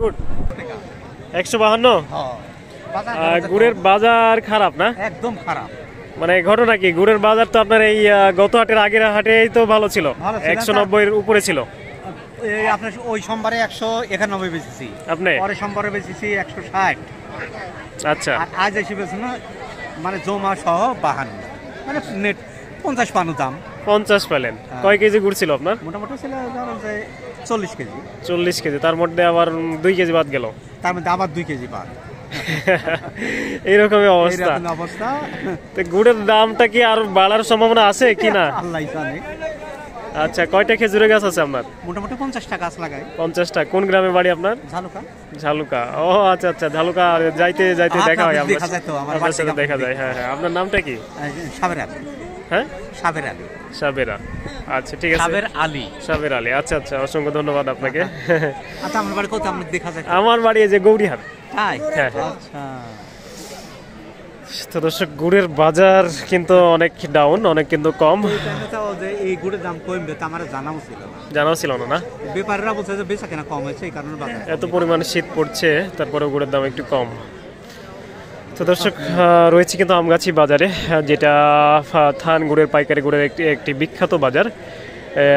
152। গুড়ের বাজার খারাপ না? একদম খারাপ। মানে ঘটনা কি, গুড়ের বাজার তো আপনার এই গত হাটের আগের হাটেই তো ভালো ছিল, 190-এর উপরে ছিল। আপনার ওই সোমবারে 191 বেচেছি, আপনি পরের সোমবারে বেচেছি 160। আচ্ছা, আজ এসে বেচছি না, মানে জমা সহ 52, মানে নেট 50-52 দাম। 50 পেলেন। কয় কেজি গুড় ছিল আপনার? মোটামুটি ছিল 40 কেজি। 40 কেজি, তার মধ্যে আবার 2 কেজি বাদ গেল, তার মধ্যে আবার 2 কেজি বাদ। এইরকমই অবস্থা। তো গুড়ের দামটা কি আর বাড়ার সম্ভাবনা আছে কি না? আল্লাহ জানে। আচ্ছা, কয়টা খেজুরের গাছ আছে আপনার? মোটামুটি 50টা গাছ লাগাই। 50টা। কোন গ্রামে বাড়ি আপনার? ঝালুকা। ও আচ্ছা আচ্ছা, ঝালুকা যাইতে দেখা হয়, আপনার সাথে দেখা যায়। হ্যাঁ হ্যাঁ, আপনার নামটা কি? সাবের আলী। হ্যাঁ, সাবের আলী। সাবেরা। আচ্ছা ঠিক আছে, সাবের আলী। আচ্ছা আচ্ছা, অসংখ্য ধন্যবাদ আপনাকে। আচ্ছা, আমার বাড়ি কোথায় আপনি দেখা যায়? আমার বাড়ি এই যে গৌরীহাট। তাই? হ্যাঁ। আচ্ছা। তো দর্শক, গুড়ের বাজার কিন্তু অনেক ডাউন, অনেক কিন্তু কম। এই গুড়ের দাম কমবে তা আমার জানাও ছিল না। ব্যাপারীরা বলছে যে বেচা কেনা কম হয়েছে, এই কারণে এত পরিমাণে শীত পড়ছে, তারপরে গুড়ের দাম একটু কম। তো দর্শক, রয়েছে কিন্তু আমগাছি বাজারে, যেটা থান গুড়ের পাইকারি গুড়ের একটি বিখ্যাত বাজার।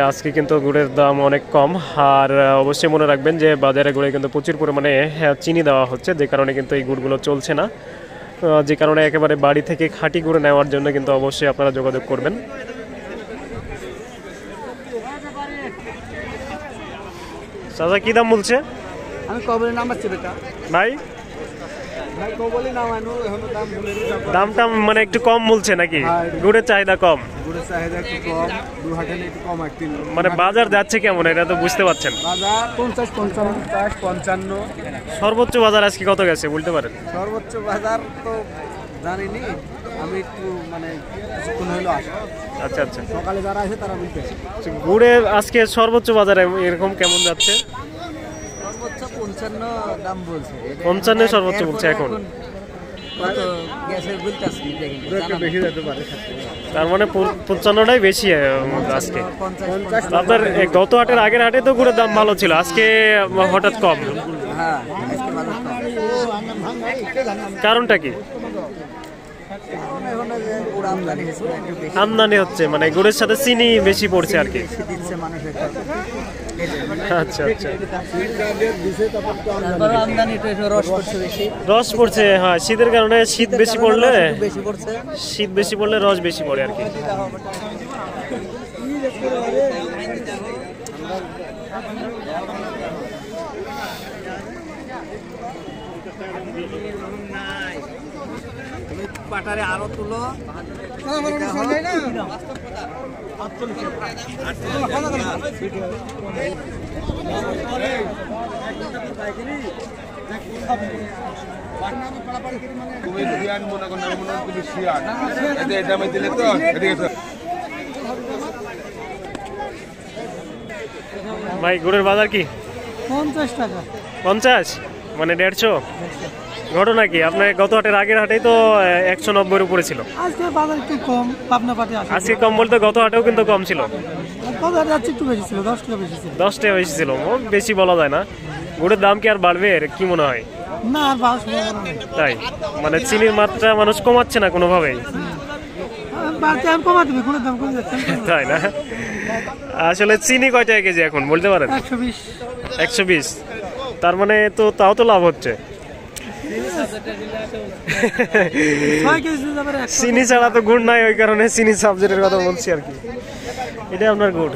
আজকে কিন্তু গুড়ের দাম অনেক কম। আর অবশ্যই মনে রাখবেন যে বাজারে গুড়ে কিন্তু প্রচুর পরিমাণে চিনি দেওয়া হচ্ছে, যে কারণে কিন্তু এই গুড়গুলো চলছে না। যে কারণে একেবারে বাড়ি থেকে খাঁটি গুড় নেওয়ার জন্য কিন্তু অবশ্যই আপনারা যোগাযোগ করবেন। চাচা কি দাম বলছে? আমি কবলে নাম্বার বেটা ভাই, দামটা মানে একটু কম বলছে নাকি? গুড়ের চাহিদা কম, মানে বাজার যাচ্ছে কেমন এটা তো বুঝতে পারছেন? বাজার 50, 55, 55। সর্বোচ্চ বাজার আজকে কত গেছে বলতে পারেন? সর্বোচ্চ বাজার তো জানিনি, আমি একটু মানে কিছুক্ষণ হলো আসা। আচ্ছা আচ্ছা, সকালে যারা আছে তারা বলতে গুড়ের আজকে সর্বোচ্চ বাজারে এরকম কেমন যাচ্ছে? সর্বোচ্চ 55 দাম বলছে। 55 সর্বোচ্চ বলছে এখন। তার মানে 55টাই বেশি আজকে। আপনার গত হাটের আগের হাটে তো গুড়ের দাম ভালো ছিল, আজকে হঠাৎ কম। কারণটা কি? আমদানি হচ্ছে, মানে গুড়ের সাথে চিনি বেশি পড়ছে আর কি। আচ্ছা আচ্ছা, রস পড়ছে। হ্যাঁ, শীতের কারণে শীত বেশি পড়লে রস বেশি পড়ে আর কি। পাটারে আরো তুলো। ভাই, গুড়ের বাজার কি? 50 টাকা। 50 মানে 150। ঘটনা কি, আপনার গত হাটের আগের হাটেই তো 190-এর উপরে ছিল। আজকে বাজার একটু কম, পাবনা পাটে আছে। আজকে কম বলতে গত হাটেও কিন্তু কম ছিল। গত হাটে আজকে একটু বেশি ছিল, 10 টাকা বেশি ছিল। 10 টাকা বেশি ছিল, বেশি বলা যায় না। গুড়ের দাম কি আর বাড়বে এর কি মনে হয়? না, আর বাড়ার সম্ভাবনা নেই। তাই, মানে চিনির মাত্রা মানুষ কমাচ্ছে না কোনোভাবেই। বাড়তে আমি কমা দিবি, গুড়ের দাম কমে যাচ্ছে। তাই না? আসলে চিনি কয় টাকা কেজি এখন বলতে পারেন? 120। 120, তার মানে তো তাও তো লাভ হচ্ছে। চিনি ছাড়া তো গুড় নাই, ওই কারণে চিনি সাবজেক্টের কথা বলছি আর কি। এটা আপনার গুড়।